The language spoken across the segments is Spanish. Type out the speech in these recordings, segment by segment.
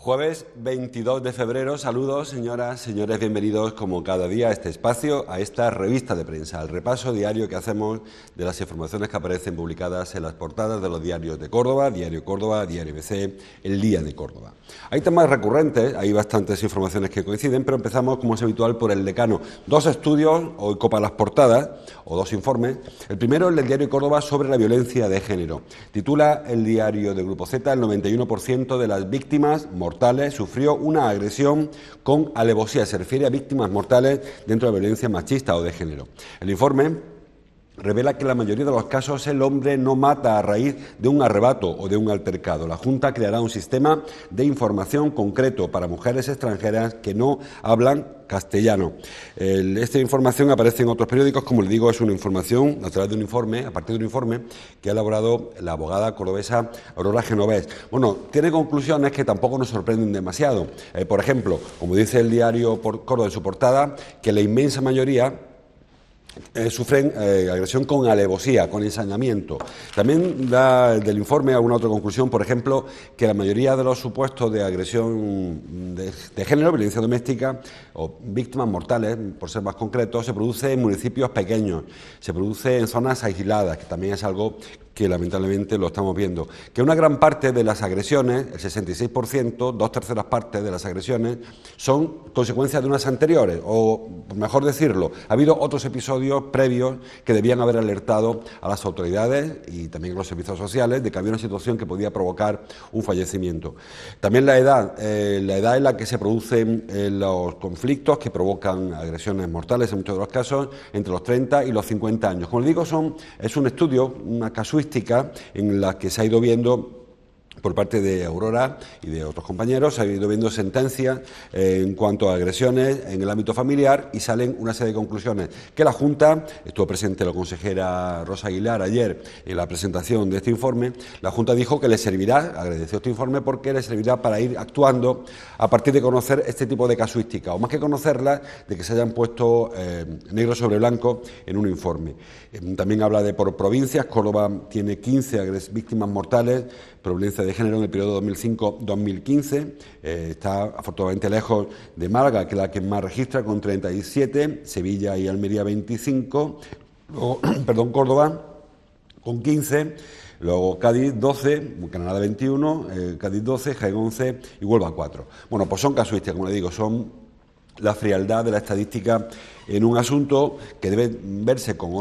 Jueves 22 de febrero, saludos señoras, señores, bienvenidos como cada día a este espacio, a esta revista de prensa, al repaso diario que hacemos de las informaciones que aparecen publicadas en las portadas de los diarios de Córdoba, Diario Córdoba, Diario ABC, El Día de Córdoba. Hay temas recurrentes, hay bastantes informaciones que coinciden, pero empezamos como es habitual por el decano. Dos estudios, hoy copan las portadas, o dos informes. El primero, el del Diario Córdoba, sobre la violencia de género. Titula el diario de Grupo Z, el 91% de las víctimas mortales sufrió una agresión con alevosía. Se refiere a víctimas mortales dentro de la violencia machista o de género. El informe revela que en la mayoría de los casos el hombre no mata a raíz de un arrebato o de un altercado. La Junta creará un sistema de información concreto para mujeres extranjeras que no hablan castellano. Esta información aparece en otros periódicos, como les digo, es una información a través de un informe, a partir de un informe que ha elaborado la abogada cordobesa Aurora Genovés. Bueno, tiene conclusiones que tampoco nos sorprenden demasiado. Por ejemplo, como dice el diario Córdoba en su portada, que la inmensa mayoría sufren agresión con alevosía, con ensañamiento. También da del informe alguna otra conclusión, por ejemplo, que la mayoría de los supuestos de agresión de género, violencia doméstica o víctimas mortales, por ser más concretos, se produce en municipios pequeños, se produce en zonas aisladas, que también es algo que lamentablemente lo estamos viendo. Que una gran parte de las agresiones, el 66%, dos terceras partes de las agresiones, son consecuencias de unas anteriores, o mejor decirlo, ha habido otros episodios previos que debían haber alertado a las autoridades y también a los servicios sociales de que había una situación que podía provocar un fallecimiento. También la edad en la que se producen los conflictos que provocan agresiones mortales en muchos de los casos, entre los 30 y los 50 años. Como les digo, es un estudio, una casuística en la que se ha ido viendo por parte de Aurora y de otros compañeros, se ha ido viendo sentencias en cuanto a agresiones en el ámbito familiar y salen una serie de conclusiones que la Junta, estuvo presente la consejera Rosa Aguilar ayer en la presentación de este informe, la Junta dijo que le servirá, agradeció este informe porque le servirá para ir actuando a partir de conocer este tipo de casuística, o más que conocerlas, de que se hayan puesto negro sobre blanco en un informe. También habla de por provincias. Córdoba tiene 15 víctimas mortales por violencia de género en el periodo 2005-2015, está afortunadamente lejos de Málaga, que es la que más registra, con 37, Sevilla y Almería 25, luego, Córdoba con 15, luego Cádiz 12, Granada 21, Cádiz 12, Jaén 11 y Huelva 4. Bueno, pues son casuísticas, como le digo, son la frialdad de la estadística en un asunto que debe verse con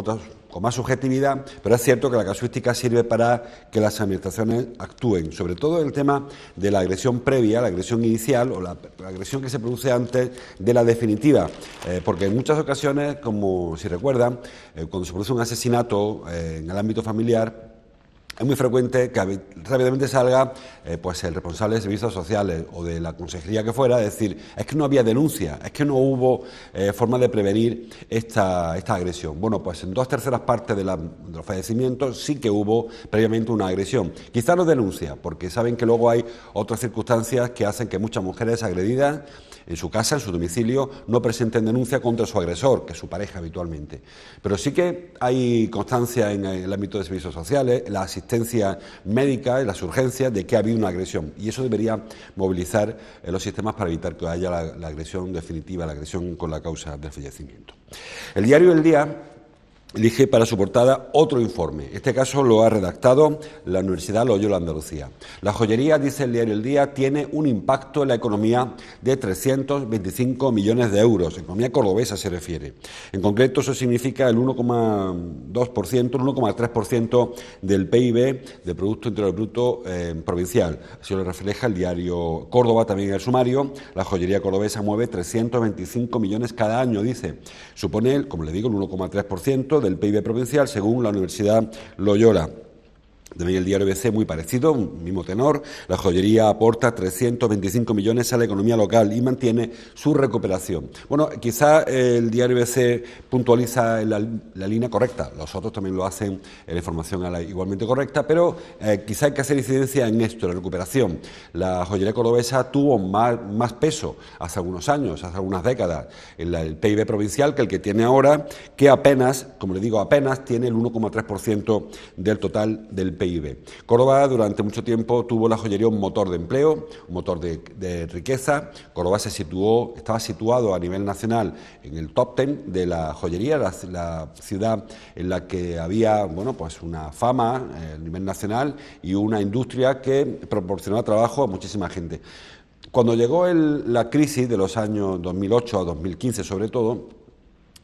más subjetividad, pero es cierto que la casuística sirve para que las administraciones actúen, sobre todo en el tema de la agresión previa, la agresión inicial o la agresión que se produce antes de la definitiva, porque en muchas ocasiones, como si recuerdan, cuando se produce un asesinato en el ámbito familiar, es muy frecuente que rápidamente salga pues el responsable de servicios sociales o de la consejería que fuera, decir, es que no había denuncia, es que no hubo forma de prevenir esta agresión. Bueno, pues en dos terceras partes de los fallecimientos sí que hubo previamente una agresión. Quizá no denuncia, porque saben que luego hay otras circunstancias que hacen que muchas mujeres agredidas en su casa, en su domicilio, no presenten denuncia contra su agresor, que es su pareja habitualmente. Pero sí que hay constancia en el ámbito de servicios sociales, la asistencia médica, en las urgencias, de que ha habido una agresión. Y eso debería movilizar los sistemas para evitar que haya la agresión definitiva, la agresión con la causa del fallecimiento. El diario El Día elige para su portada otro informe. Este caso lo ha redactado la Universidad Loyola Andalucía. La joyería, dice el diario El Día, tiene un impacto en la economía de 325 millones de euros. Economía cordobesa se refiere. En concreto, eso significa el 1,2%, el 1,3% del PIB, del Producto Interior Bruto provincial. Así lo refleja el diario Córdoba, también en el sumario. La joyería cordobesa mueve 325 millones cada año, dice. Supone, como le digo, el 1,3% del PIB provincial, según la Universidad Loyola. También el diario ABC, muy parecido, mismo tenor. La joyería aporta 325 millones a la economía local y mantiene su recuperación. Bueno, quizá el diario ABC puntualiza la línea correcta, los otros también lo hacen en la información igualmente correcta, pero quizá hay que hacer incidencia en esto, la recuperación. La joyería cordobesa tuvo más peso hace algunos años, hace algunas décadas, en el PIB provincial que el que tiene ahora, que apenas, como le digo, apenas tiene el 1,3% del total del PIB PIB. Córdoba durante mucho tiempo tuvo la joyería un motor de empleo, un motor de riqueza. Córdoba estaba situado a nivel nacional en el top 10 de la joyería, la ciudad en la que había, bueno, pues una fama a nivel nacional y una industria que proporcionaba trabajo a muchísima gente. Cuando llegó la crisis de los años 2008 a 2015 sobre todo,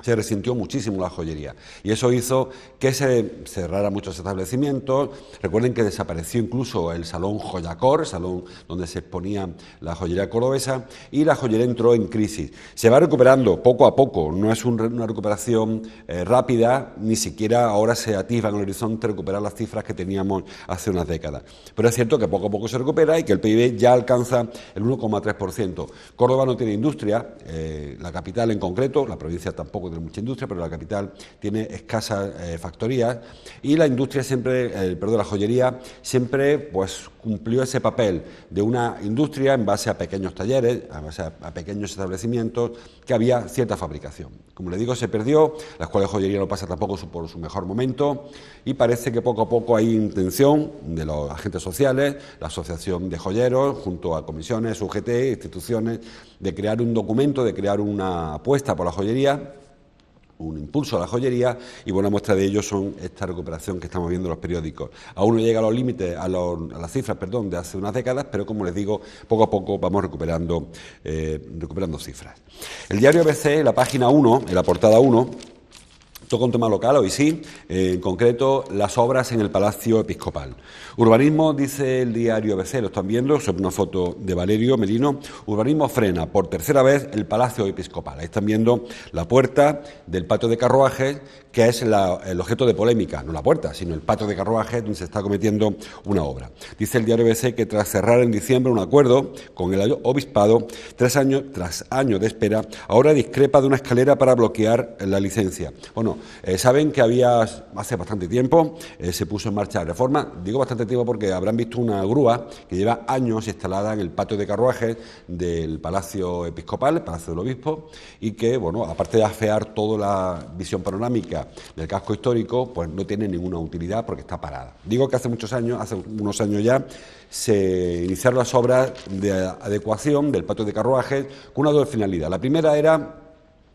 se resintió muchísimo la joyería y eso hizo que se cerraran muchos establecimientos. Recuerden que desapareció incluso el Salón Joyacor, salón donde se exponía la joyería cordobesa, y la joyería entró en crisis. Se va recuperando poco a poco, no es una recuperación rápida, ni siquiera ahora se atisba en el horizonte recuperar las cifras que teníamos hace unas décadas. Pero es cierto que poco a poco se recupera y que el PIB ya alcanza el 1,3%. Córdoba no tiene industria, la capital en concreto, la provincia tampoco tiene mucha industria, pero la capital tiene escasas factorías y la industria siempre, la joyería siempre pues cumplió ese papel de una industria en base a pequeños talleres, en base a pequeños establecimientos que había cierta fabricación. Como le digo, se perdió, la escuela de joyería no pasa tampoco por su mejor momento y parece que poco a poco hay intención de los agentes sociales, la Asociación de Joyeros, junto a comisiones, UGT, instituciones, de crear un documento, de crear una apuesta por la joyería, un impulso a la joyería, y buena muestra de ello son esta recuperación que estamos viendo en los periódicos. Aún no llega a los límites, a las cifras, de hace unas décadas, pero como les digo, poco a poco vamos recuperando cifras. El diario ABC, en la página 1, en la portada 1, toca un tema local, hoy sí, en concreto las obras en el Palacio Episcopal. Urbanismo, dice el diario ABC, lo están viendo, sobre una foto de Valerio Merino, urbanismo frena por tercera vez el Palacio Episcopal. Ahí están viendo la puerta del patio de carruajes, que es el objeto de polémica, no la puerta, sino el patio de carruajes donde se está cometiendo una obra. Dice el diario ABC que tras cerrar en diciembre un acuerdo con el obispado, tras años de espera, ahora discrepa de una escalera para bloquear la licencia. Bueno, saben que hace bastante tiempo se puso en marcha la reforma, digo bastante tiempo porque habrán visto una grúa que lleva años instalada en el patio de carruajes del Palacio Episcopal, el Palacio del Obispo, y que, bueno, aparte de afear toda la visión panorámica del casco histórico, pues no tiene ninguna utilidad porque está parada. Digo que hace unos años ya, se iniciaron las obras de adecuación del patio de carruajes con una doble finalidad. La primera era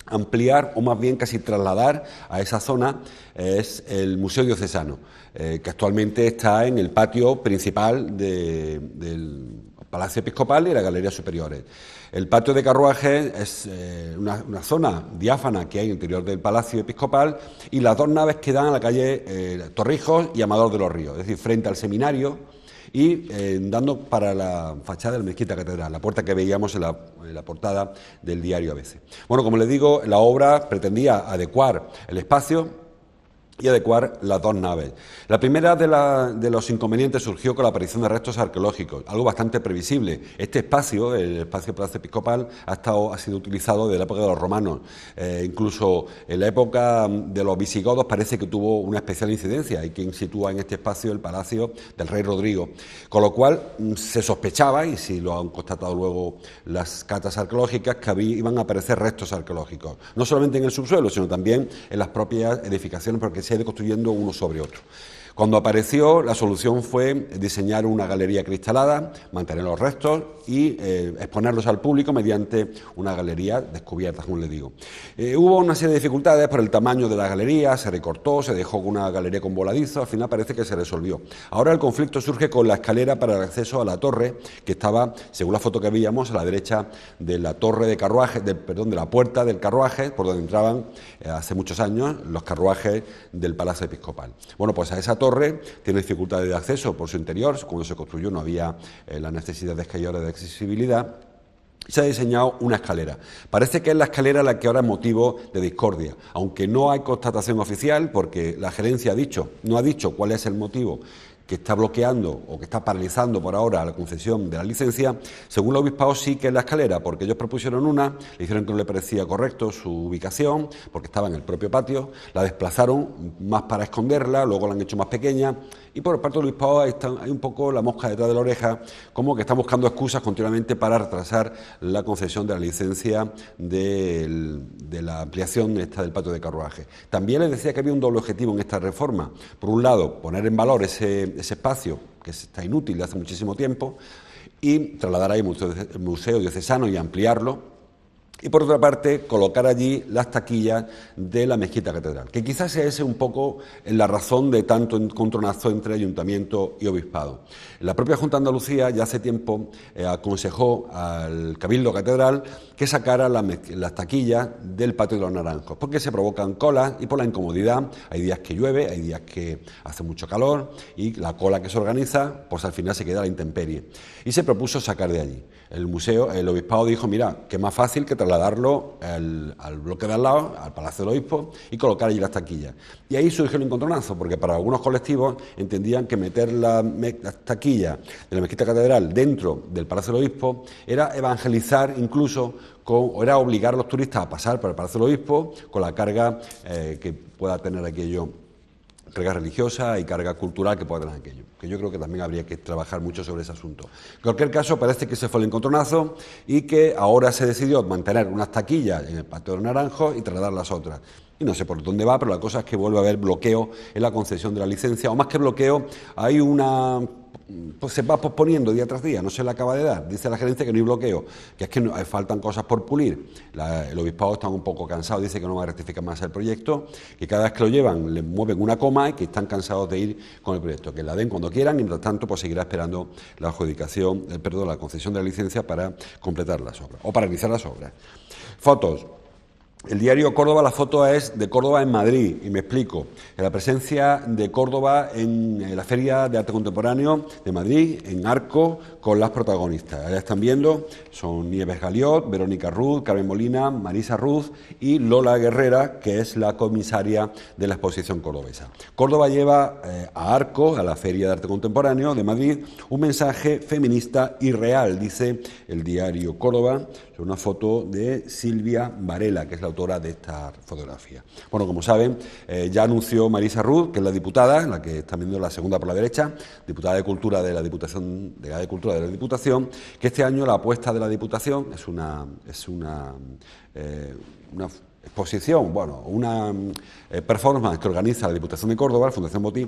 ampliar, o más bien casi trasladar a esa zona, es el Museo Diocesano, que actualmente está en el patio principal del Palacio Episcopal y las galerías superiores. El patio de carruajes es una zona diáfana que hay en el interior del Palacio Episcopal y las dos naves que dan a la calle Torrijos y Amador de los Ríos, es decir, frente al seminario y dando para la fachada de la mezquita catedral, la puerta que veíamos en la portada del diario ABC. Bueno, como les digo, la obra pretendía adecuar el espacio y adecuar las dos naves. La primera de los inconvenientes surgió con la aparición de restos arqueológicos, algo bastante previsible. Este espacio, el espacio Palacio Episcopal, ha sido utilizado desde la época de los romanos. Incluso en la época de los visigodos parece que tuvo una especial incidencia. Hay quien sitúa en este espacio el palacio del rey Rodrigo. Con lo cual se sospechaba, y si lo han constatado luego las catas arqueológicas, que iban a aparecer restos arqueológicos. No solamente en el subsuelo, sino también en las propias edificaciones, porque se ha ido construyendo uno sobre otro. Cuando apareció, la solución fue diseñar una galería cristalada, mantener los restos y exponerlos al público mediante una galería descubierta, como les digo. Hubo una serie de dificultades por el tamaño de la galería, se recortó, se dejó una galería con voladizo, al final parece que se resolvió. Ahora el conflicto surge con la escalera para el acceso a la torre, que estaba, según la foto que veíamos, a la derecha de la torre de carruajes, de la puerta del carruaje, por donde entraban hace muchos años los carruajes del Palacio Episcopal. Bueno, pues a esa torre tiene dificultades de acceso por su interior. Cuando se construyó no había las necesidades que hay ahora de accesibilidad. Se ha diseñado una escalera. Parece que es la escalera la que ahora es motivo de discordia, aunque no hay constatación oficial porque la gerencia no ha dicho cuál es el motivo que está bloqueando o que está paralizando por ahora la concesión de la licencia. Según el obispado sí que es la escalera, porque ellos propusieron una, le dijeron que no le parecía correcto su ubicación, porque estaba en el propio patio, la desplazaron más para esconderla, luego la han hecho más pequeña, y por parte del obispado hay un poco la mosca detrás de la oreja, como que están buscando excusas continuamente para retrasar la concesión de la licencia de la ampliación del patio de carruaje. También les decía que había un doble objetivo en esta reforma. Por un lado, poner en valor ese ese espacio que está inútil de hace muchísimo tiempo y trasladar ahí el museo diocesano y ampliarlo. Y por otra parte, colocar allí las taquillas de la mezquita catedral, que quizás sea ese un poco la razón de tanto encontronazo entre ayuntamiento y obispado. La propia Junta de Andalucía ya hace tiempo aconsejó al Cabildo Catedral que sacara las taquillas del patio de los Naranjos, porque se provocan colas y por la incomodidad. Hay días que llueve, hay días que hace mucho calor y la cola que se organiza, pues al final se queda a la intemperie. Y se propuso sacar de allí. El obispado dijo, mira, que más fácil que trasladarlo al bloque de al lado, al Palacio del Obispo, y colocar allí las taquillas. Y ahí surgió el encontronazo, porque para algunos colectivos entendían que meter las taquillas de la mezquita catedral dentro del Palacio del Obispo era evangelizar incluso, o era obligar a los turistas a pasar por el Palacio del Obispo con la carga que pueda tener aquello, carga religiosa y carga cultural que pueda tener aquello, que yo creo que también habría que trabajar mucho sobre ese asunto. En cualquier caso, parece que ese fue el encontronazo y que ahora se decidió mantener unas taquillas en el Patio de los Naranjos y trasladar las otras. Y no sé por dónde va, pero la cosa es que vuelve a haber bloqueo en la concesión de la licencia, o más que bloqueo, hay pues se va posponiendo día tras día, no se le acaba de dar. Dice la gerencia que no hay bloqueo, que es que faltan cosas por pulir. El obispado está un poco cansado, dice que no va a rectificar más el proyecto, que cada vez que lo llevan le mueven una coma y que están cansados de ir con el proyecto, que la den cuando quieran y mientras tanto pues seguirá esperando la la concesión de la licencia para completar las obras o para realizar las obras. Fotos. El diario Córdoba, la foto es de Córdoba en Madrid, y me explico. La presencia de Córdoba en la Feria de Arte Contemporáneo de Madrid, en Arco, con las protagonistas. Allá están viendo, son Nieves Galiot, Verónica Ruz, Carmen Molina, Marisa Ruz y Lola Guerrera, que es la comisaria de la exposición cordobesa. Córdoba lleva a Arco, a la Feria de Arte Contemporáneo de Madrid, un mensaje feminista y real, dice el diario Córdoba, sobre una foto de Silvia Varela, que es la autora de esta fotografía. Bueno, como saben, ya anunció Marisa Ruz, que es la diputada, la que están viendo la segunda por la derecha, diputada de Cultura de la Diputación, que este año la apuesta de la Diputación es una exposición, una performance que organiza la Diputación de Córdoba, la Fundación Botí.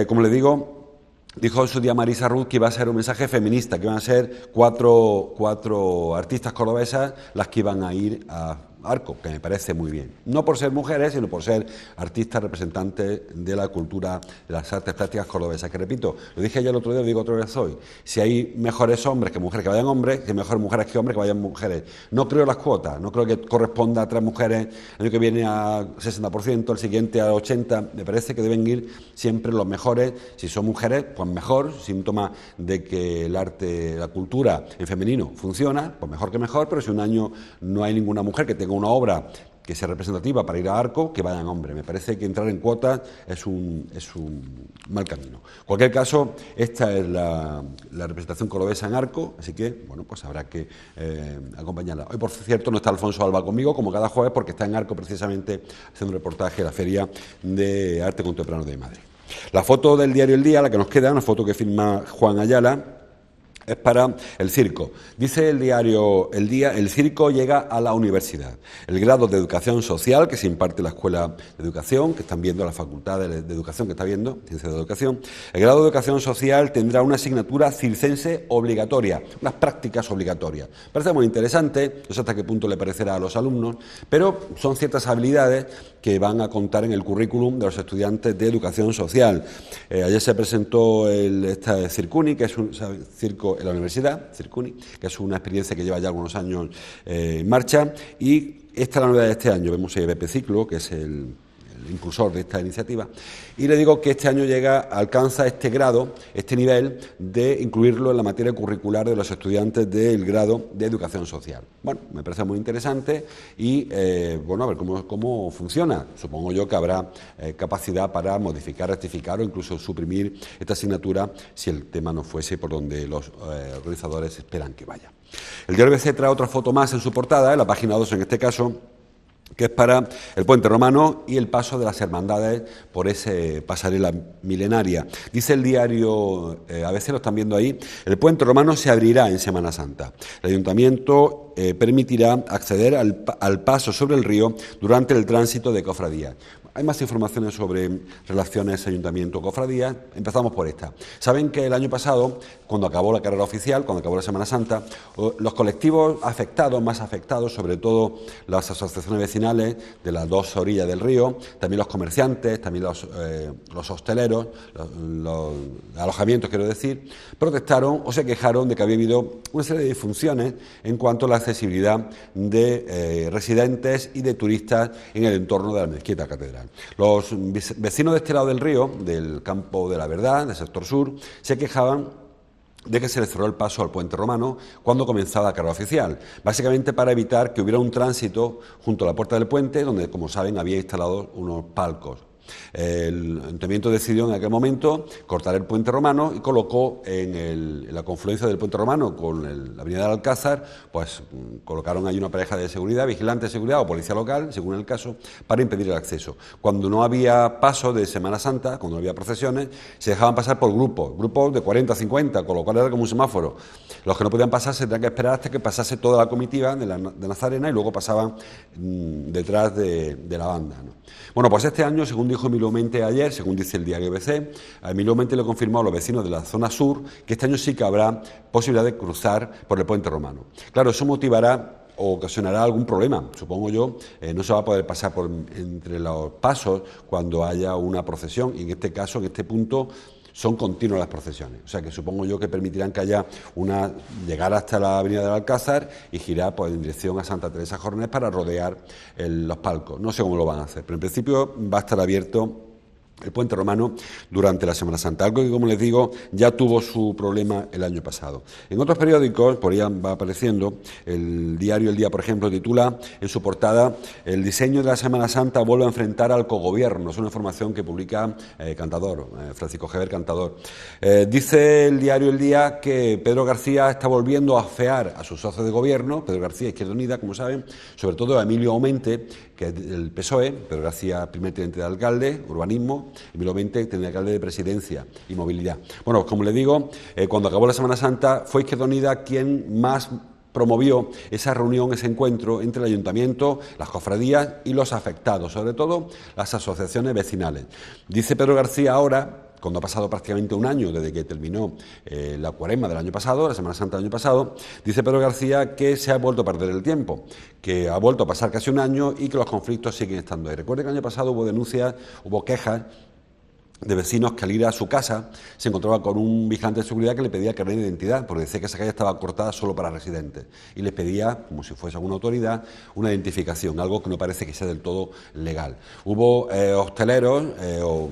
Como le digo, dijo en su día Marisa Ruz que iba a ser un mensaje feminista, que iban a ser cuatro artistas cordobesas las que iban a ir a Arco, que me parece muy bien. No por ser mujeres, sino por ser artistas representantes de la cultura, de las artes plásticas cordobesas. Que repito, lo dije ya el otro día, lo digo otra vez hoy. Si hay mejores hombres que mujeres que vayan hombres, si hay mejores mujeres que hombres que vayan mujeres. No creo las cuotas, no creo que corresponda a 3 mujeres el año que viene a 60%, el siguiente a 80%. Me parece que deben ir siempre los mejores. Si son mujeres, pues mejor, síntoma de que el arte, la cultura en femenino funciona, pues mejor que mejor, pero si un año no hay ninguna mujer que tenga una obra que sea representativa para ir a Arco, que vayan hombres. Me parece que entrar en cuotas es un mal camino. En cualquier caso, esta es la representación cordobesa en Arco, así que, bueno, pues habrá que acompañarla. Hoy, por cierto, no está Alfonso Alba conmigo, como cada jueves, porque está en Arco precisamente haciendo un reportaje de la Feria de Arte Contemporáneo de Madrid. La foto del diario El Día, la que nos queda, una foto que firma Juan Ayala, es para el circo. Dice el diario El Día, el circo llega a la universidad. El grado de educación social que se imparte en la Escuela de Educación, que están viendo la Facultad de Educación que está viendo, Ciencia de Educación, el grado de educación social tendrá una asignatura circense obligatoria, unas prácticas obligatorias. Parece muy interesante, no sé hasta qué punto le parecerá a los alumnos, pero son ciertas habilidades que van a contar en el currículum de los estudiantes de educación social. Ayer se presentó esta Circuni, que es un circo en la universidad, Circuni, que es una experiencia que lleva ya algunos años en marcha, y esta es la novedad de este año. Vemos a Beppe Ciclo, que es el impulsor de esta iniciativa, y le digo que este año alcanza este grado, este nivel de incluirlo en la materia curricular de los estudiantes del grado de educación social. Bueno, me parece muy interesante y, a ver cómo funciona. Supongo yo que habrá capacidad para modificar, rectificar o incluso suprimir esta asignatura si el tema no fuese por donde los organizadores esperan que vaya. El diario ABC trae otra foto más en su portada, en la página 2 en este caso, que es para el puente romano y el paso de las hermandades por ese pasarela milenaria. Dice el diario, a veces lo están viendo ahí, el puente romano se abrirá en Semana Santa. El ayuntamiento permitirá acceder al paso sobre el río durante el tránsito de cofradías. Hay más informaciones sobre relaciones ayuntamiento-cofradías. Empezamos por esta. Saben que el año pasado, cuando acabó la carrera oficial, cuando acabó la Semana Santa, los colectivos afectados, más afectados, sobre todo las asociaciones vecinales de las dos orillas del río, también los comerciantes, también los hosteleros, los alojamientos, quiero decir, protestaron o se quejaron de que había habido una serie de disfunciones en cuanto a la accesibilidad de residentes y de turistas en el entorno de la mezquita catedral. Los vecinos de este lado del río, del Campo de la Verdad, del sector sur, se quejaban de que se le cerró el paso al puente romano cuando comenzaba la carrera oficial, básicamente para evitar que hubiera un tránsito junto a la puerta del puente, donde, como saben, había instalado unos palcos. El ayuntamiento decidió en aquel momento cortar el puente romano y colocó en la confluencia del puente romano con la avenida del Alcázar, pues colocaron ahí una pareja de seguridad, vigilante de seguridad o policía local, según el caso, para impedir el acceso. Cuando no había paso de Semana Santa, cuando no había procesiones, se dejaban pasar por grupos de 40 a 50, con lo cual era como un semáforo. Los que no podían pasar se tendrían que esperar hasta que pasase toda la comitiva de Nazarena y luego pasaban detrás de la banda, ¿no? Bueno, pues este año, según dijo Emilio Mente ayer, según dice el diario ABC, a Emilio Mente le confirmó a los vecinos de la zona sur que este año sí que habrá posibilidad de cruzar por el puente romano. Claro, eso motivará o ocasionará algún problema, supongo yo. No se va a poder pasar entre los pasos cuando haya una procesión, y en este caso, en este punto, son continuas las procesiones, o sea que supongo yo que permitirán que haya llegar hasta la avenida del Alcázar y girar pues, en dirección a Santa Teresa Jornet para rodear los palcos. No sé cómo lo van a hacer, pero en principio va a estar abierto el puente romano durante la Semana Santa, algo que, como les digo, ya tuvo su problema el año pasado. En otros periódicos, por ahí va apareciendo, el diario El Día, por ejemplo, titula en su portada: el diseño de la Semana Santa vuelve a enfrentar al cogobierno. Es una información que publica Cantador, Francisco Javier Cantador. Dice el diario El Día que Pedro García está volviendo a afear a sus socios de gobierno. Pedro García, Izquierda Unida, como saben, sobre todo a Emilio Aumente, que es del PSOE, Pedro García, primer teniente de alcalde, urbanismo, Emilio Mente, teniente de alcalde de presidencia y movilidad. Bueno, como le digo, cuando acabó la Semana Santa fue Izquierda Unida quien más promovió esa reunión, ese encuentro entre el ayuntamiento, las cofradías y los afectados, sobre todo las asociaciones vecinales. Dice Pedro García ahora, cuando ha pasado prácticamente un año desde que terminó la cuaresma del año pasado, la Semana Santa del año pasado, dice Pedro García que se ha vuelto a perder el tiempo, que ha vuelto a pasar casi un año y que los conflictos siguen estando ahí. Recuerde que el año pasado hubo denuncias, hubo quejas de vecinos que al ir a su casa se encontraba con un vigilante de seguridad que le pedía carnet de identidad, porque decía que esa calle estaba cortada solo para residentes, y les pedía, como si fuese alguna autoridad, una identificación, algo que no parece que sea del todo legal. Hubo hosteleros o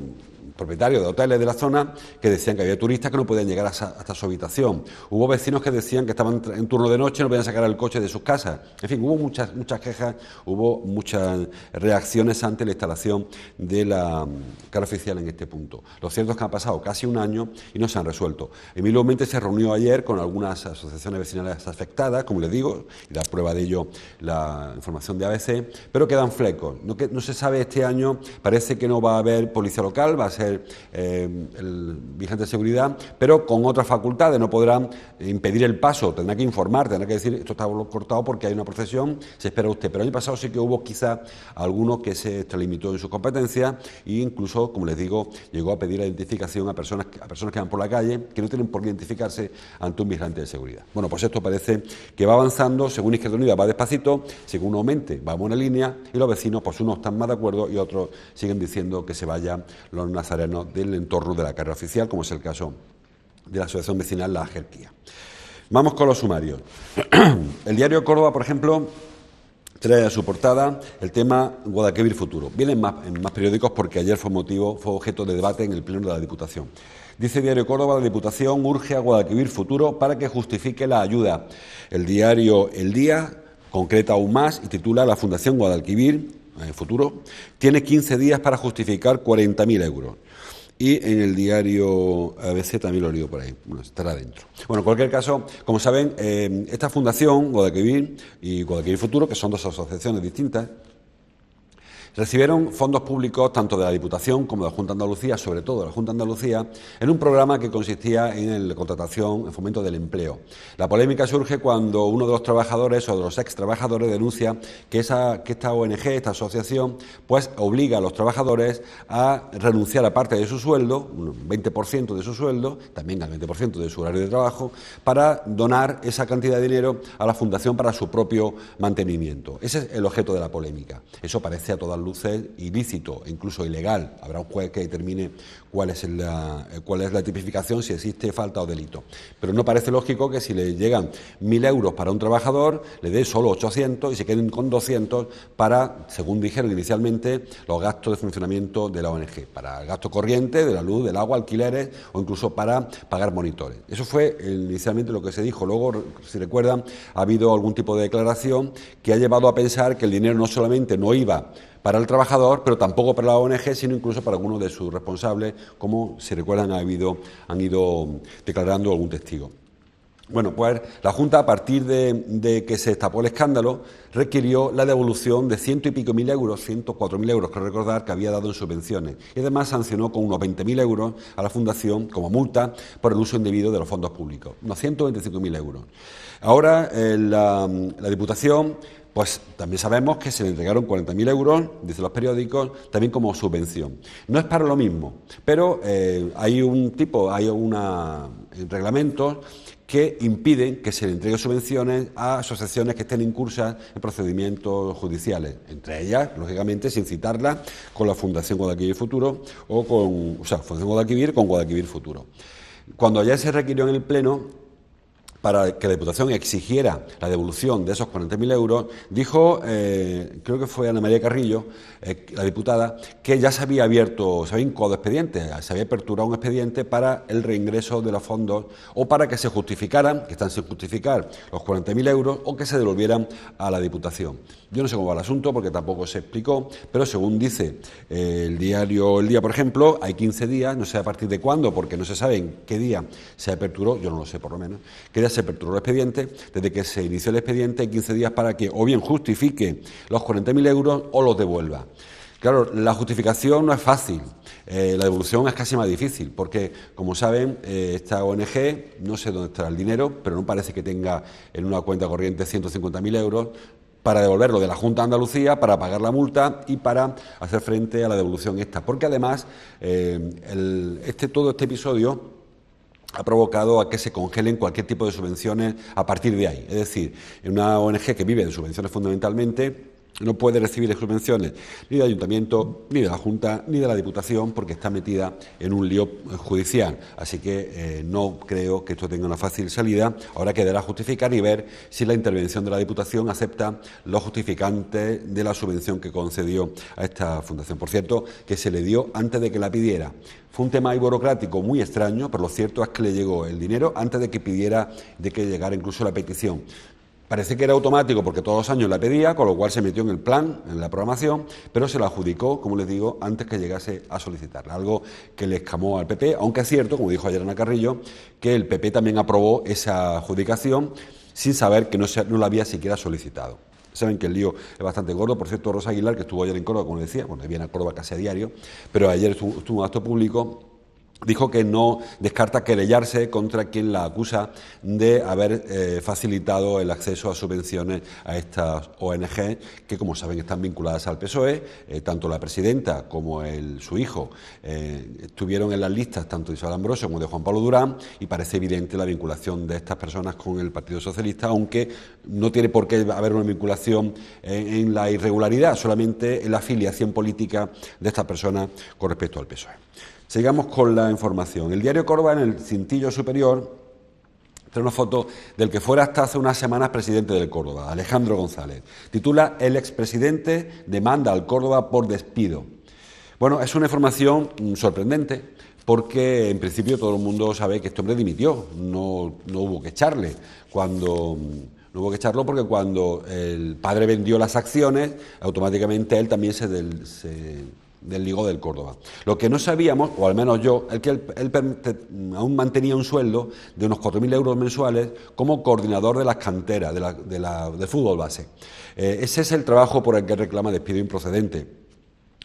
propietarios de hoteles de la zona que decían que había turistas que no podían llegar hasta su habitación. Hubo vecinos que decían que estaban en turno de noche y no podían sacar el coche de sus casas. En fin, hubo muchas quejas, hubo muchas reacciones ante la instalación de la carrera oficial en este punto. Lo cierto es que ha pasado casi un año y no se han resuelto. Emilio Mente se reunió ayer con algunas asociaciones vecinales afectadas, como les digo, y da prueba de ello la información de ABC, pero quedan flecos. No se sabe este año, parece que no va a haber policía local, va a ser el vigilante de seguridad, pero con otras facultades. No podrán impedir el paso, tendrá que informar, tendrá que decir esto está cortado porque hay una procesión, se espera usted. Pero el año pasado sí que hubo quizá alguno que se extralimitó en sus competencias e incluso, como les digo, llegó a pedir la identificación a personas que van por la calle que no tienen por qué identificarse ante un vigilante de seguridad. Bueno, pues esto parece que va avanzando, según Izquierda Unida va despacito, según Aumente va en buena línea, y los vecinos, pues unos están más de acuerdo y otros siguen diciendo que se vayan los nazarenos del entorno de la carrera oficial, como es el caso de la asociación vecinal La Jerquía. Vamos con los sumarios. El diario de Córdoba, por ejemplo, trae a su portada el tema Guadalquivir Futuro. Viene en más periódicos porque ayer fue objeto de debate en el Pleno de la Diputación. Dice el diario Córdoba: la Diputación urge a Guadalquivir Futuro para que justifique la ayuda. El diario El Día concreta aún más y titula: la Fundación Guadalquivir Futuro tiene 15 días para justificar 40.000 euros. Y en el diario ABC también lo leo por ahí, bueno, estará dentro. Bueno, en cualquier caso, como saben, esta fundación, Guadalquivir y Guadalquivir Futuro, que son dos asociaciones distintas, recibieron fondos públicos tanto de la Diputación como de la Junta de Andalucía, sobre todo de la Junta de Andalucía, en un programa que consistía en la contratación, en fomento del empleo. La polémica surge cuando uno de los trabajadores o de los ex trabajadores denuncia que esta ONG, esta asociación, pues obliga a los trabajadores a renunciar a parte de su sueldo, un 20% de su sueldo, también al 20% de su horario de trabajo, para donar esa cantidad de dinero a la Fundación para su propio mantenimiento. Ese es el objeto de la polémica. Eso parece a todas luces ilícito e incluso ilegal. Habrá un juez que determine cuál es la tipificación, si existe falta o delito. Pero no parece lógico que si le llegan 1.000 euros para un trabajador, le dé solo 800 y se queden con 200 para, según dijeron inicialmente, los gastos de funcionamiento de la ONG, para el gasto corriente, de la luz, del agua, alquileres o incluso para pagar monitores. Eso fue inicialmente lo que se dijo. Luego, si recuerdan, ha habido algún tipo de declaración que ha llevado a pensar que el dinero no solamente no iba para el trabajador, pero tampoco para la ONG, sino incluso para algunos de sus responsables, como, si recuerdan, han ido declarando algún testigo. Bueno, pues la Junta, a partir de que se destapó el escándalo, requirió la devolución de 100 y pico mil euros, 104.000 euros, creo recordar, que había dado en subvenciones. Y además sancionó con unos 20.000 euros a la Fundación como multa por el uso indebido de los fondos públicos, unos 125.000 euros. Ahora la Diputación, pues también sabemos que se le entregaron 40.000 euros, dicen los periódicos, también como subvención. No es para lo mismo, pero hay reglamentos que impiden que se le entreguen subvenciones a asociaciones que estén incursas en procedimientos judiciales, entre ellas, lógicamente, sin citarlas, con la Fundación Guadalquivir Futuro Fundación Guadalquivir con Guadalquivir Futuro. Cuando ayer se requirió en el Pleno para que la Diputación exigiera la devolución de esos 40.000 euros, dijo, creo que fue Ana María Carrillo, la diputada, que ya se había incoado expedientes, se había aperturado un expediente para el reingreso de los fondos o para que se justificaran, que están sin justificar, los 40.000 euros o que se devolvieran a la Diputación. Yo no sé cómo va el asunto porque tampoco se explicó, pero según dice el diario El Día, por ejemplo, hay 15 días, no sé a partir de cuándo, porque no se sabe en qué día se aperturó, yo no lo sé por lo menos, qué día se aperturó el expediente, desde que se inició el expediente hay 15 días para que o bien justifique los 40.000 euros o los devuelva. Claro, la justificación no es fácil, la devolución es casi más difícil, porque, como saben, esta ONG, no sé dónde estará el dinero, pero no parece que tenga en una cuenta corriente 150.000 euros, para devolverlo de la Junta de Andalucía, para pagar la multa y para hacer frente a la devolución esta. Porque además, todo este episodio ha provocado a que se congelen cualquier tipo de subvenciones a partir de ahí. Es decir, una ONG que vive de subvenciones fundamentalmente no puede recibir subvenciones ni del Ayuntamiento, ni de la Junta, ni de la Diputación, porque está metida en un lío judicial. Así que no creo que esto tenga una fácil salida. Ahora quedará justificar y ver si la intervención de la Diputación acepta los justificantes de la subvención que concedió a esta fundación. Por cierto, que se le dio antes de que la pidiera. Fue un tema burocrático muy extraño, pero lo cierto es que le llegó el dinero antes de que llegara incluso la petición. Parece que era automático porque todos los años la pedía, con lo cual se metió en el plan, en la programación, pero se la adjudicó, como les digo, antes que llegase a solicitarla. Algo que le escamó al PP, aunque es cierto, como dijo ayer Ana Carrillo, que el PP también aprobó esa adjudicación sin saber que no la había siquiera solicitado. Saben que el lío es bastante gordo. Por cierto, Rosa Aguilar, que estuvo ayer en Córdoba, como decía, bueno, viene a Córdoba casi a diario, pero ayer estuvo en un acto público, dijo que no descarta querellarse contra quien la acusa de haber facilitado el acceso a subvenciones a estas ONG que, como saben, están vinculadas al PSOE. Tanto la presidenta como su hijo estuvieron en las listas tanto de Isabel Ambrosio como de Juan Pablo Durán, y parece evidente la vinculación de estas personas con el Partido Socialista, aunque no tiene por qué haber una vinculación en la irregularidad, solamente en la afiliación política de estas personas con respecto al PSOE. Sigamos con la información. El diario Córdoba, en el cintillo superior, trae una foto del que fuera hasta hace unas semanas presidente del Córdoba, Alejandro González. Titula: El expresidente demanda al Córdoba por despido. Bueno, es una información sorprendente, porque en principio todo el mundo sabe que este hombre dimitió, no hubo que echarle. No hubo que echarlo porque cuando el padre vendió las acciones, automáticamente él también se desligó del Córdoba. Lo que no sabíamos, o al menos yo, es que él aún mantenía un sueldo de unos 4.000 euros mensuales como coordinador de las canteras del fútbol base. Ese es el trabajo por el que reclama despido improcedente.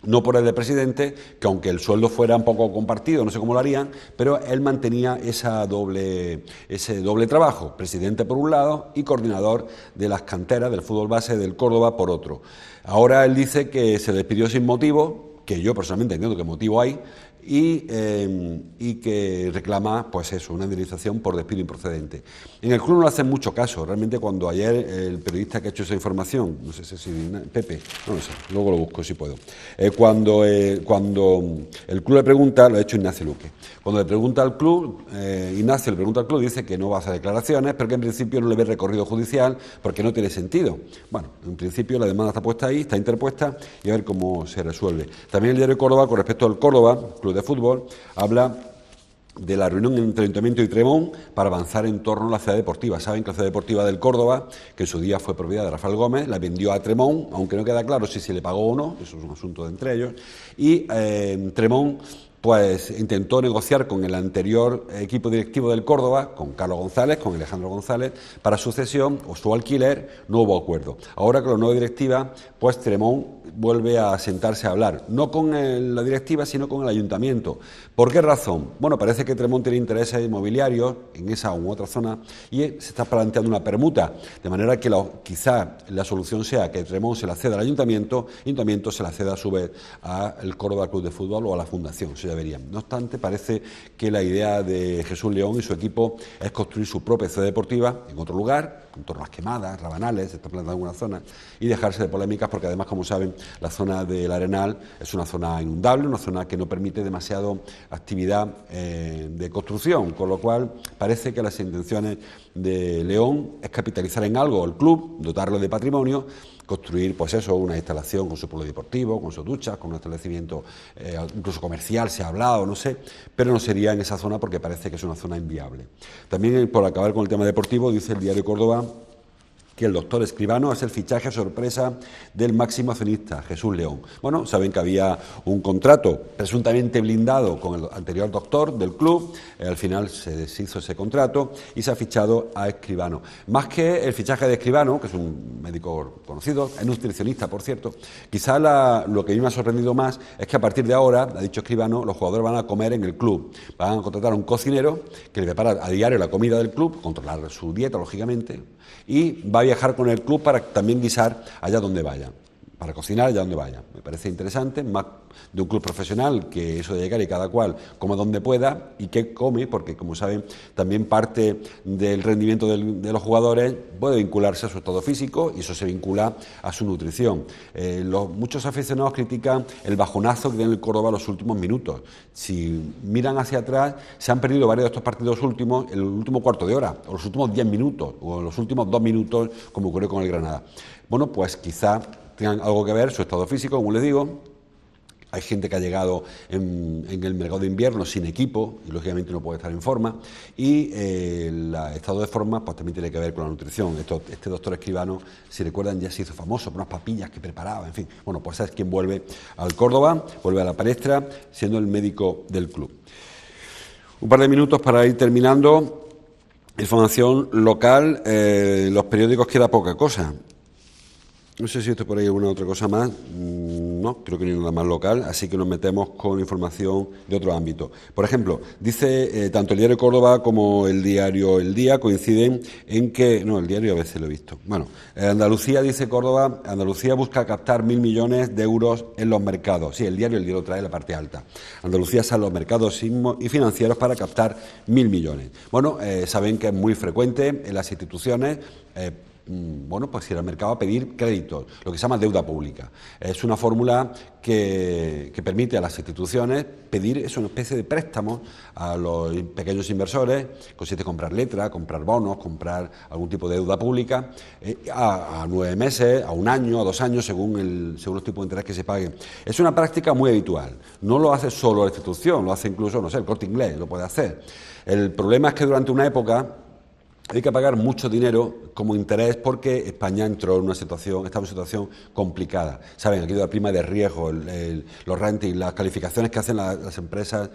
no por el de presidente, que aunque el sueldo fuera un poco compartido, no sé cómo lo harían, pero él mantenía ese doble trabajo, presidente por un lado y coordinador de las canteras del fútbol base del Córdoba por otro. Ahora él dice que se despidió sin motivo, que yo personalmente entiendo que motivo hay, y que reclama, pues eso, una indemnización por despido improcedente. En el club no le hacen mucho caso. Realmente, cuando ayer el periodista que ha hecho esa información, no sé si Pepe, no lo sé, luego lo busco si puedo, cuando el club le pregunta, lo ha hecho Ignacio Luque, cuando le pregunta al club, Ignacio le pregunta al club, dice que no va a hacer declaraciones, pero que en principio no le ve recorrido judicial porque no tiene sentido. Bueno, en principio la demanda está puesta ahí, está interpuesta, y a ver cómo se resuelve. También el diario de Córdoba, con respecto al Córdoba, club de fútbol, habla de la reunión entre el Ayuntamiento y Tremón para avanzar en torno a la ciudad deportiva. Saben que la ciudad deportiva del Córdoba, que en su día fue propiedad de Rafael Gómez, la vendió a Tremón, aunque no queda claro si se le pagó o no, eso es un asunto de entre ellos, y Tremón pues intentó negociar con el anterior equipo directivo del Córdoba, con Carlos González, con Alejandro González, para su cesión o su alquiler. No hubo acuerdo. Ahora con la nueva directiva, pues Tremón vuelve a sentarse a hablar, no con la directiva, sino con el ayuntamiento. ¿Por qué razón? Bueno, parece que Tremón tiene intereses inmobiliarios en esa u otra zona y se está planteando una permuta, de manera que quizá la solución sea que Tremón se la ceda al ayuntamiento, y el ayuntamiento se la ceda a su vez al Córdoba Club de Fútbol o a la Fundación. Ya verían. No obstante, parece que la idea de Jesús León y su equipo es construir su propia ciudad deportiva en otro lugar, en torno a las Quemadas, Rabanales, se está planteando algunas zonas, y dejarse de polémicas, porque además, como saben, la zona del Arenal es una zona inundable, una zona que no permite demasiado actividad de construcción, con lo cual parece que las intenciones de León es capitalizar en algo el club, dotarlo de patrimonio, construir, pues eso, una instalación con su polideportivo, con sus duchas, con un establecimiento incluso comercial, se ha hablado, no sé, pero no sería en esa zona porque parece que es una zona inviable. También, por acabar con el tema deportivo, dice el diario Córdoba que el doctor Escribano es el fichaje sorpresa del máximo accionista, Jesús León. Bueno, saben que había un contrato presuntamente blindado con el anterior doctor del club, al final se deshizo ese contrato y se ha fichado a Escribano. Más que el fichaje de Escribano, que es un médico conocido, es nutricionista, por cierto, quizá lo que a mí me ha sorprendido más es que a partir de ahora, ha dicho Escribano, los jugadores van a comer en el club, van a contratar a un cocinero que le prepara a diario la comida del club, controlar su dieta, lógicamente, y va a viajar con el club para también guisar allá donde vaya, para cocinar allá donde vaya. Me parece interesante, más de un club profesional, que eso de llegar y cada cual coma donde pueda y que come, porque como saben, también parte del rendimiento de los jugadores puede vincularse a su estado físico y eso se vincula a su nutrición. Muchos aficionados critican el bajonazo que tiene el Córdoba en los últimos minutos. Si miran hacia atrás, se han perdido varios de estos partidos últimos en el último cuarto de hora, o los últimos 10 minutos, o en los últimos 2 minutos, como ocurrió con el Granada. Bueno, pues quizá tengan algo que ver su estado físico, como les digo. Hay gente que ha llegado en el mercado de invierno sin equipo y lógicamente no puede estar en forma, y el estado de forma pues también tiene que ver con la nutrición. Este doctor Escribano, si recuerdan, ya se hizo famoso por unas papillas que preparaba, en fin. Bueno, pues es quien vuelve al Córdoba, vuelve a la palestra, siendo el médico del club. Un par de minutos para ir terminando. Información local, los periódicos queda poca cosa. No sé si esto por ahí alguna otra cosa más. No, creo que ni nada más local, así que nos metemos con información de otro ámbito. Por ejemplo, dice tanto el diario Córdoba como el diario El Día coinciden en que... No, el diario a veces lo he visto. Bueno, Andalucía, dice Córdoba, Andalucía busca captar 1.000 millones de euros en los mercados. Sí, el diario trae la parte alta. Andalucía sale a los mercados y financieros para captar 1.000 millones. Bueno, saben que es muy frecuente en las instituciones... bueno, pues ir al mercado a pedir créditos, lo que se llama deuda pública. Es una fórmula que permite a las instituciones pedir una especie de préstamo a los pequeños inversores, consiste en comprar letras, comprar bonos, comprar algún tipo de deuda pública a 9 meses, a 1 año, a 2 años, según los tipos de interés que se paguen. Es una práctica muy habitual. No lo hace solo la institución, lo hace incluso, no sé, el Corte Inglés lo puede hacer. El problema es que durante una época hay que pagar mucho dinero como interés porque España entró en una situación, estaba en una situación complicada. Saben, aquí la prima de riesgo, los ratings, las calificaciones que hacen las empresas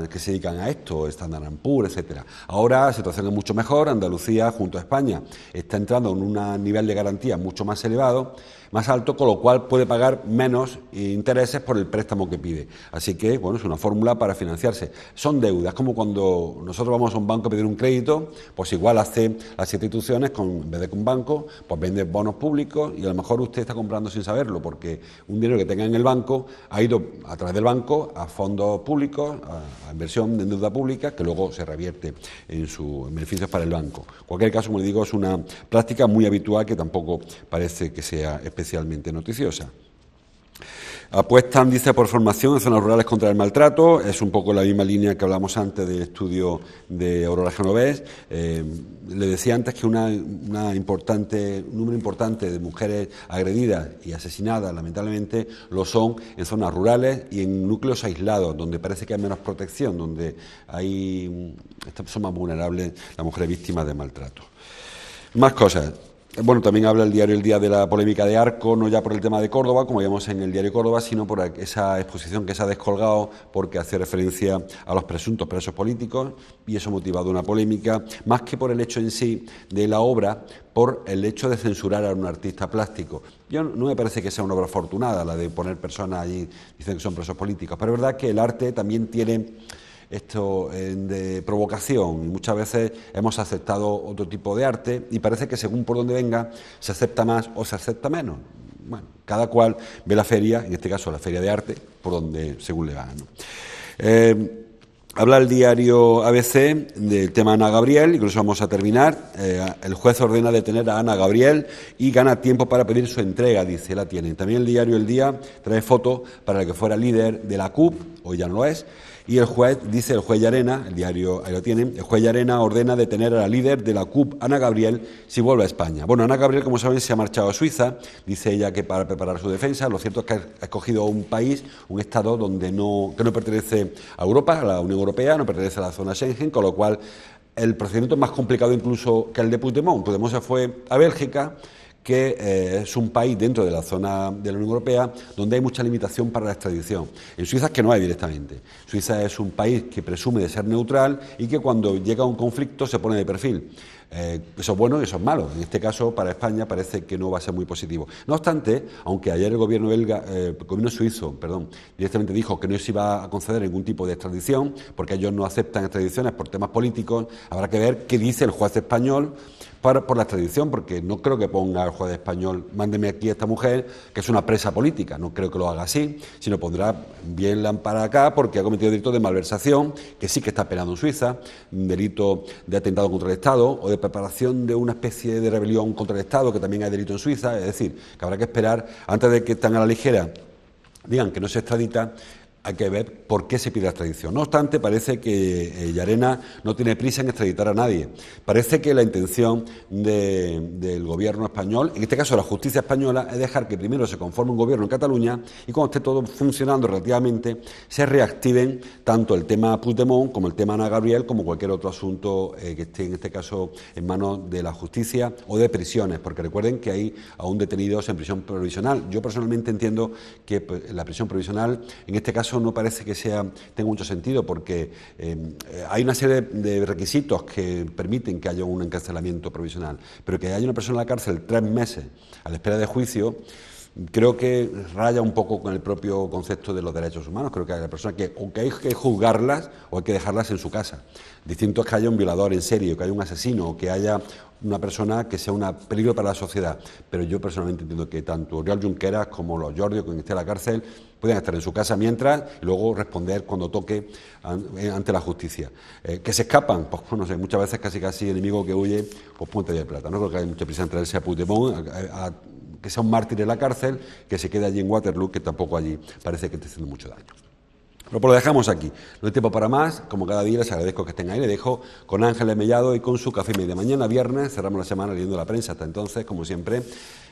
que se dedican a esto, Standard & Poor's, etcétera. Ahora la situación es mucho mejor. Andalucía, junto a España, está entrando en un nivel de garantía mucho más elevado, más alto, con lo cual puede pagar menos intereses por el préstamo que pide. Así que, bueno, es una fórmula para financiarse. Son deudas, como cuando nosotros vamos a un banco a pedir un crédito, pues igual hace las instituciones, en vez de con banco, pues vende bonos públicos y a lo mejor usted está comprando sin saberlo, porque un dinero que tenga en el banco ha ido a través del banco a fondos públicos, a inversión en deuda pública, que luego se revierte en beneficios para el banco. En cualquier caso, como le digo, es una práctica muy habitual que tampoco parece que sea especialmente noticiosa. Apuestan, dice, por formación en zonas rurales contra el maltrato. Es un poco la misma línea que hablamos antes del estudio de Aurora Genovés. Le decía antes que un número importante de mujeres agredidas y asesinadas, lamentablemente, lo son en zonas rurales y en núcleos aislados, donde parece que hay menos protección, donde son más vulnerables las mujeres víctimas de maltrato. Más cosas. Bueno, también habla el diario El Día de la polémica de Arco, no ya por el tema de Córdoba, como vemos en el diario Córdoba, sino por esa exposición que se ha descolgado porque hace referencia a los presuntos presos políticos, y eso ha motivado una polémica, más que por el hecho en sí de la obra, por el hecho de censurar a un artista plástico. Yo no me parece que sea una obra afortunada la de poner personas allí, dicen que son presos políticos, pero es verdad que el arte también tiene esto de provocación, y muchas veces hemos aceptado otro tipo de arte y parece que según por donde venga se acepta más o se acepta menos. Bueno, cada cual ve la feria, en este caso la feria de arte, por donde según le va, ¿no? Habla el diario ABC del tema Ana Gabriel, incluso vamos a terminar. El juez ordena detener a Ana Gabriel y gana tiempo para pedir su entrega, dice, la tienen. También el diario El Día trae fotos para el que fuera líder de la CUP, hoy ya no lo es. Y el juez, dice el juez Llarena, el diario ahí lo tienen, el juez Llarena ordena detener a la líder de la CUP, Ana Gabriel, si vuelve a España. Bueno, Ana Gabriel, como saben, se ha marchado a Suiza, dice ella que para preparar su defensa. Lo cierto es que ha escogido un país, un estado donde que no pertenece a Europa, a la Unión Europea, no pertenece a la zona Schengen, con lo cual el procedimiento es más complicado incluso que el de Puigdemont. Puigdemont se fue a Bélgica, que es un país dentro de la zona de la Unión Europea donde hay mucha limitación para la extradición. En Suiza es que no hay directamente. Suiza es un país que presume de ser neutral y que cuando llega a un conflicto se pone de perfil. Eso es bueno y eso es malo. En este caso, para España parece que no va a ser muy positivo. No obstante, aunque ayer el gobierno suizo, directamente dijo que no se iba a conceder ningún tipo de extradición, porque ellos no aceptan extradiciones por temas políticos, habrá que ver qué dice el juez español por la extradición, porque no creo que ponga el juez español, mándeme aquí a esta mujer, que es una presa política, no creo que lo haga así, sino pondrá bien la para acá porque ha cometido delito de malversación, que sí que está penado en Suiza, un delito de atentado contra el Estado o de preparación de una especie de rebelión contra el Estado, que también hay delito en Suiza, es decir, que habrá que esperar, antes de que estén a la ligera, digan que no se extradita, hay que ver por qué se pide la extradición. No obstante, parece que Llarena no tiene prisa en extraditar a nadie. Parece que la intención del gobierno español, en este caso la justicia española, es dejar que primero se conforme un gobierno en Cataluña y cuando esté todo funcionando relativamente, se reactiven tanto el tema Puigdemont como el tema Ana Gabriel, como cualquier otro asunto que esté en este caso en manos de la justicia o de prisiones, porque recuerden que hay aún detenidos en prisión provisional. Yo personalmente entiendo que la prisión provisional, en este caso, no parece que tenga mucho sentido, porque hay una serie de requisitos que permiten que haya un encarcelamiento provisional, pero que haya una persona en la cárcel 3 meses a la espera de juicio, creo que raya un poco con el propio concepto de los derechos humanos. Creo que hay personas que o que hay que juzgarlas o hay que dejarlas en su casa. Distinto es que haya un violador en serio, que haya un asesino o que haya una persona que sea un peligro para la sociedad. Pero yo personalmente entiendo que tanto Oriol Junqueras como los Jordi, quien esté en la cárcel, pueden estar en su casa mientras y luego responder cuando toque ante la justicia. Que se escapan, pues no sé, muchas veces casi enemigo que huye, pues Puente de Plata. No creo que haya mucha prisa en traerse a Puigdemont, que sea un mártir en la cárcel, que se quede allí en Waterloo, que tampoco allí parece que esté haciendo mucho daño. Pero pues lo dejamos aquí. No hay tiempo para más. Como cada día, les agradezco que estén ahí. Les dejo con Ángeles Mellado y con su café media. Mañana viernes cerramos la semana leyendo la prensa. Hasta entonces, como siempre,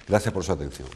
gracias por su atención.